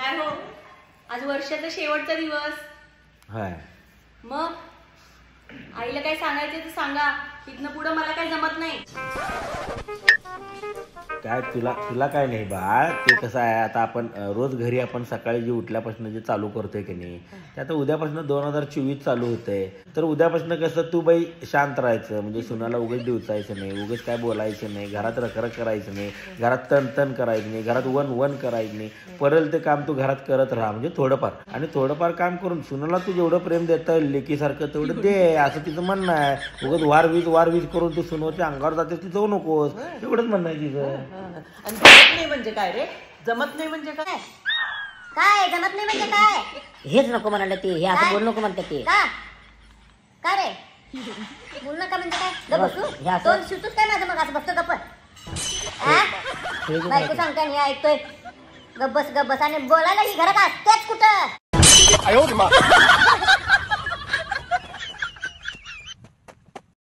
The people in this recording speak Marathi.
काय हो, आज वर्षाचा शेवटचा दिवस. हाय मग आईला काय सांगायचं तर सांगा, इथनं पुढं मला काही जमत नाही. काय तुला काय नाही बाळ. ते कसं आहे, आता आपण रोज घरी आपण सकाळी जे उठल्यापासून जे चालू करतोय की नाही, ते आता उद्यापासून 2024 चालू होतंय. तर उद्यापासून कसं तू बाई शांत राहायचं, म्हणजे सुनाला उगाच डिवचायचं नाही, उगाच काय बोलायचं नाही, घरात रखरख करायचं नाही, घरात तण करायचं नाही, घरात वन करायचं नाही. परल ते काम तू घरात करत राहा, म्हणजे थोडंफार. आणि थोडंफार काम करून सुनाला तू जेवढं प्रेम देता येईल लेकीसारखं तेवढं दे, असं तिचं म्हणणं आहे. उगाच वारवीज करून तू सुनवच्या अंगावर जातेस, तू जाऊ नकोस, एवढंच म्हणणं आहे तिचं. आणि जमत नाही म्हणजे काय रे? जमत नाही म्हणजे काय? काय जमत नाही म्हणजे काय? हेच नको म्हणाले ते, हे असं बोल नको म्हणते ते. का रे बोल नका म्हणजे काय? गप बसू हे असं- दोन शिवतोस काय माझं? मग असं बसतो गप्प. बायको सांगताय आणि ऐकतोय. गप बस आणि बोलायला ही घरात असतेच कुठं.